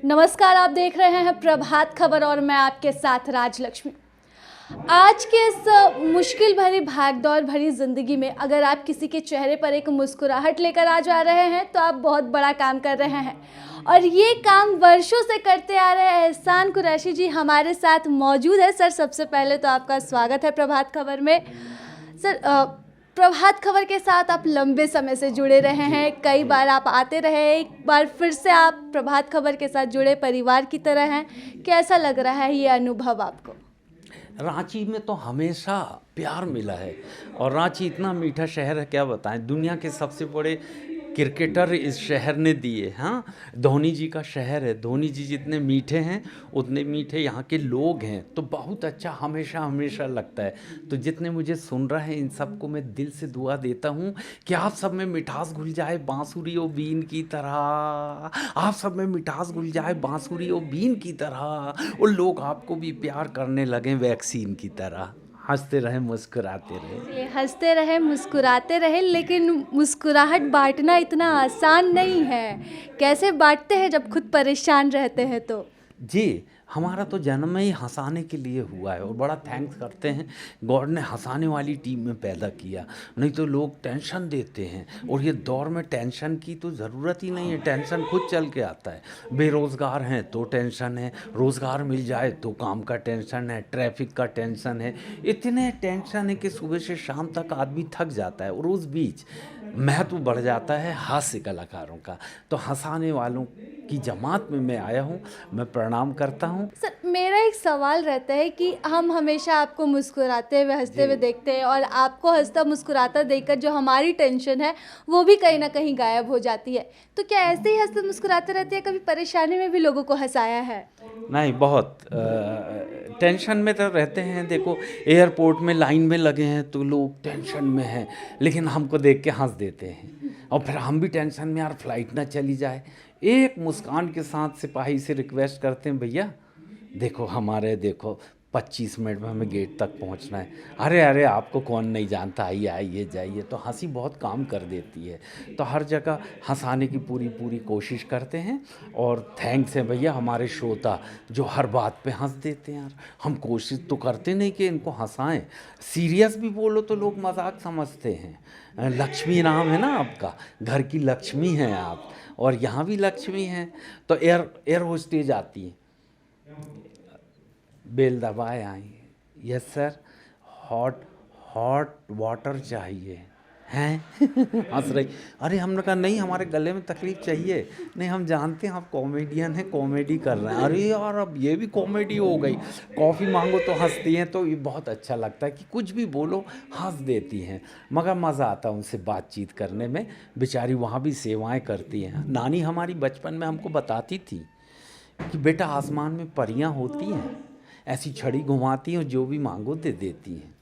नमस्कार, आप देख रहे हैं प्रभात खबर और मैं आपके साथ राजलक्ष्मी। आज के इस मुश्किल भरी भागदौड़ भरी ज़िंदगी में अगर आप किसी के चेहरे पर एक मुस्कुराहट लेकर आ जा रहे हैं तो आप बहुत बड़ा काम कर रहे हैं। और ये काम वर्षों से करते आ रहे हैं एहसान कुरैशी जी हमारे साथ मौजूद है। सर, सबसे पहले तो आपका स्वागत है प्रभात खबर में। सर, प्रभात खबर के साथ आप लंबे समय से जुड़े रहे हैं, कई बार आप आते रहे, एक बार फिर से आप प्रभात खबर के साथ जुड़े परिवार की तरह हैं। कैसा लग रहा है ये अनुभव आपको? रांची में तो हमेशा प्यार मिला है और रांची इतना मीठा शहर है, क्या बताएं। दुनिया के सबसे बड़े क्रिकेटर इस शहर ने दिए। हाँ, धोनी जी का शहर है। धोनी जी जितने मीठे हैं उतने मीठे यहाँ के लोग हैं। तो बहुत अच्छा हमेशा हमेशा लगता है। तो जितने मुझे सुन रहे हैं इन सबको मैं दिल से दुआ देता हूँ कि आप सब में मिठास घुल जाए बांसुरी और बीन की तरह। आप सब में मिठास घुल जाए बांसुरी और बीन की तरह और लोग आपको भी प्यार करने लगें वैक्सीन की तरह। हंसते रहे मुस्कुराते रहे। ये हंसते रहे मुस्कुराते रहे, लेकिन मुस्कुराहट बांटना इतना आसान नहीं है। कैसे बांटते हैं जब खुद परेशान रहते हैं तो? जी, हमारा तो जन्म ही हँसाने के लिए हुआ है और बड़ा थैंक्स करते हैं गॉड ने हँसाने वाली टीम में पैदा किया। नहीं तो लोग टेंशन देते हैं और ये दौर में टेंशन की तो ज़रूरत ही नहीं है। टेंशन खुद चल के आता है। बेरोज़गार हैं तो टेंशन है, रोज़गार मिल जाए तो काम का टेंशन है, ट्रैफिक का टेंशन है। इतने टेंशन है कि सुबह से शाम तक आदमी थक जाता है और उस बीच महत्व बढ़ जाता है हास्य कलाकारों का। तो हँसाने वालों की जमात में मैं आया हूँ, मैं प्रणाम करता हूँ। सर, मेरा एक सवाल रहता है कि हम हमेशा आपको मुस्कुराते हुए हंसते हुए देखते हैं और आपको हंसता मुस्कुराता देखकर जो हमारी टेंशन है वो भी कहीं ना कहीं गायब हो जाती है। तो क्या ऐसे ही हंसते मुस्कुराते रहते हैं? कभी परेशानी में भी लोगों को हंसाया है? नहीं, बहुत टेंशन में तो रहते हैं। देखो, एयरपोर्ट में लाइन में लगे हैं तो लोग टेंशन में हैं, लेकिन हमको देख के हंस देते हैं और फिर हम भी टेंशन में, यार फ्लाइट ना चली जाए। एक मुस्कान के साथ सिपाही से रिक्वेस्ट करते हैं, भैया देखो 25 मिनट में हमें गेट तक पहुंचना है। अरे अरे, आपको कौन नहीं जानता, आइए आइए जाइए। तो हंसी बहुत काम कर देती है। तो हर जगह हंसाने की पूरी पूरी कोशिश करते हैं और थैंक्स है भैया हमारे श्रोता जो हर बात पे हंस देते हैं। यार, हम कोशिश तो करते नहीं कि इनको हंसाएं। सीरियस भी बोलो तो लोग मजाक समझते हैं। लक्ष्मी नाम है ना आपका, घर की लक्ष्मी हैं आप, और यहाँ भी लक्ष्मी हैं। तो एयर होस्टेज आती है, बेल दबाए आई, yes sir, hot hot water चाहिए हैं। हंस रही। अरे हमने कहा नहीं, हमारे गले में तकलीफ चाहिए। नहीं, हम जानते हैं आप कॉमेडियन हैं, कॉमेडी कर रहे हैं। अरे यार, अब ये भी कॉमेडी हो गई। कॉफ़ी मांगो तो हंसती हैं। तो ये बहुत अच्छा लगता है कि कुछ भी बोलो हंस देती हैं। मगर मज़ा आता है उनसे बातचीत करने में। बेचारी वहाँ भी सेवाएं करती हैं। नानी हमारी बचपन में हमको बताती थी कि बेटा आसमान में परियां होती हैं, ऐसी छड़ी घुमाती हैं और जो भी मांगो दे देती हैं।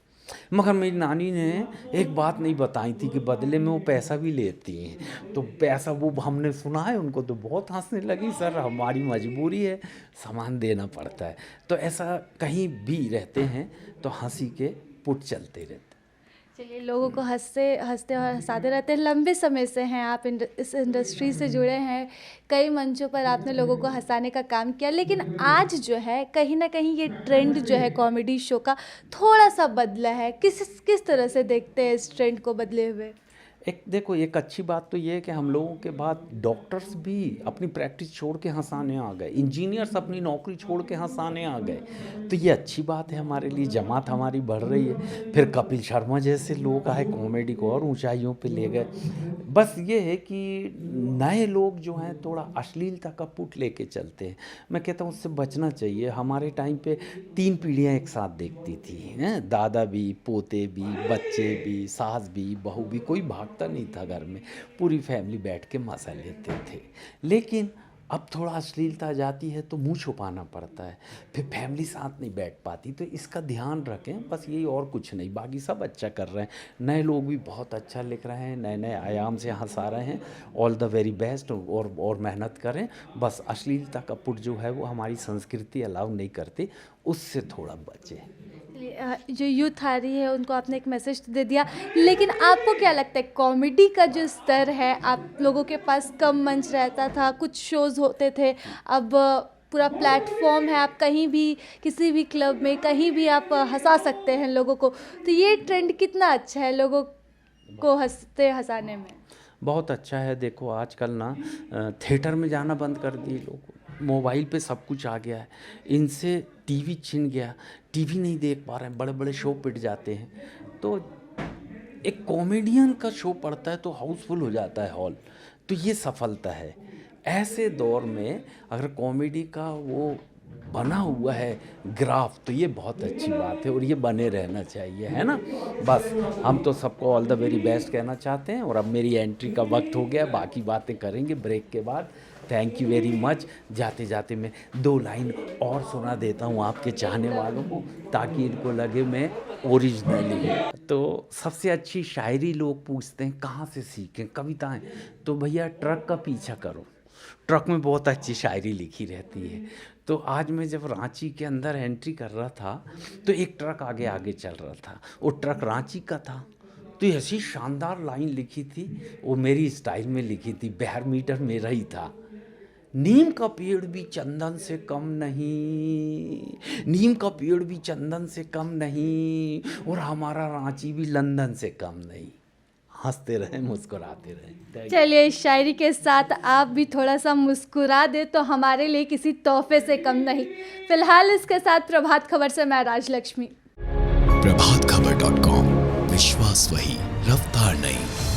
मगर मेरी नानी ने एक बात नहीं बताई थी कि बदले में वो पैसा भी लेती हैं। तो पैसा वो हमने सुना है, उनको तो बहुत हंसने लगी। सर, हमारी मजबूरी है, सामान देना पड़ता है। तो ऐसा कहीं भी रहते हैं तो हंसी के पुट चलते रहते हैं। चलिए, लोगों को हंसते हंसते और हंसाते रहते हैं। लंबे समय से हैं आप इस इंडस्ट्री से जुड़े हैं, कई मंचों पर आपने लोगों को हंसाने का काम किया, लेकिन आज जो है कहीं ना कहीं ये ट्रेंड जो है कॉमेडी शो का थोड़ा सा बदला है। किस तरह से देखते हैं इस ट्रेंड को बदले हुए? देखो, एक अच्छी बात तो ये है कि हम लोगों के बाद डॉक्टर्स भी अपनी प्रैक्टिस छोड़ के हंसाने आ गए, इंजीनियर्स अपनी नौकरी छोड़ के हंसाने आ गए। तो ये अच्छी बात है, हमारे लिए जमात हमारी बढ़ रही है। फिर कपिल शर्मा जैसे लोग आए, कॉमेडी को और ऊंचाइयों पे ले गए। बस ये है कि नए लोग जो हैं थोड़ा अश्लीलता का पुट लेके चलते हैं। मैं कहता हूँ उससे बचना चाहिए। हमारे टाइम पे 3 पीढ़ियाँ एक साथ देखती थी, हैं, दादा भी, पोते भी, बच्चे भी, सास भी, बहू भी, कोई भागता नहीं था घर में। पूरी फैमिली बैठ के मज़ा लेते थे। लेकिन अब थोड़ा अश्लीलता आ जाती है तो मुंह छुपाना पड़ता है, फिर फैमिली साथ नहीं बैठ पाती। तो इसका ध्यान रखें, बस यही, और कुछ नहीं। बाकी सब अच्छा कर रहे हैं, नए लोग भी बहुत अच्छा लिख रहे हैं, नए नए आयाम से हंसा रहे हैं। ऑल द वेरी बेस्ट, और मेहनत करें। बस अश्लीलता का पुट जो है वो हमारी संस्कृति अलाउ नहीं करती, उससे थोड़ा बचें। जो यूथ आ रही है उनको आपने एक मैसेज तो दे दिया, लेकिन आपको क्या लगता है कॉमेडी का जो स्तर है, आप लोगों के पास कम मंच रहता था, कुछ शोज़ होते थे, अब पूरा प्लेटफॉर्म है, आप कहीं भी किसी भी क्लब में कहीं भी आप हंसा सकते हैं लोगों को, तो ये ट्रेंड कितना अच्छा है लोगों को हंसते हंसाने में? बहुत अच्छा है। देखो आजकल ना थिएटर में जाना बंद कर दिए लोग, मोबाइल पे सब कुछ आ गया है, इनसे टीवी छिन गया, टीवी नहीं देख पा रहे हैं, बड़े बड़े शो पिट जाते हैं। तो एक कॉमेडियन का शो पड़ता है तो हाउसफुल हो जाता है हॉल, तो ये सफलता है। ऐसे दौर में अगर कॉमेडी का वो बना हुआ है ग्राफ, तो ये बहुत अच्छी बात है और ये बने रहना चाहिए, है ना। बस हम तो सबको ऑल द वेरी बेस्ट कहना चाहते हैं और अब मेरी एंट्री का वक्त हो गया, बाकी बातें करेंगे ब्रेक के बाद। Thank you very much. जाते जाते मैं 2 लाइन और सुना देता हूँ आपके चाहने वालों को, ताकि इनको लगे मैं ओरिजिनली हूँ। तो सबसे अच्छी शायरी लोग पूछते हैं कहाँ से सीखें कविताएं, तो भैया ट्रक का पीछा करो, ट्रक में बहुत अच्छी शायरी लिखी रहती है। तो आज मैं जब रांची के अंदर एंट्री कर रहा था तो एक ट्रक आगे आगे चल रहा था, वो ट्रक रांची का था, तो ऐसी शानदार लाइन लिखी थी, वो मेरी स्टाइल में लिखी थी, बिहार मीटर मेरा ही था। नीम का पेड़ भी चंदन से कम नहीं, नीम का पेड़ भी चंदन से कम नहीं, और हमारा रांची भी लंदन से कम नहीं। हंसते रहें, मुस्कुराते रहें। चलिए, इस शायरी के साथ आप भी थोड़ा सा मुस्कुरा दे तो हमारे लिए किसी तोहफे से कम नहीं। फिलहाल इसके साथ प्रभात खबर से मैं राजलक्ष्मी। प्रभातखबर.com, विश्वास वही, रफ्तार नहीं।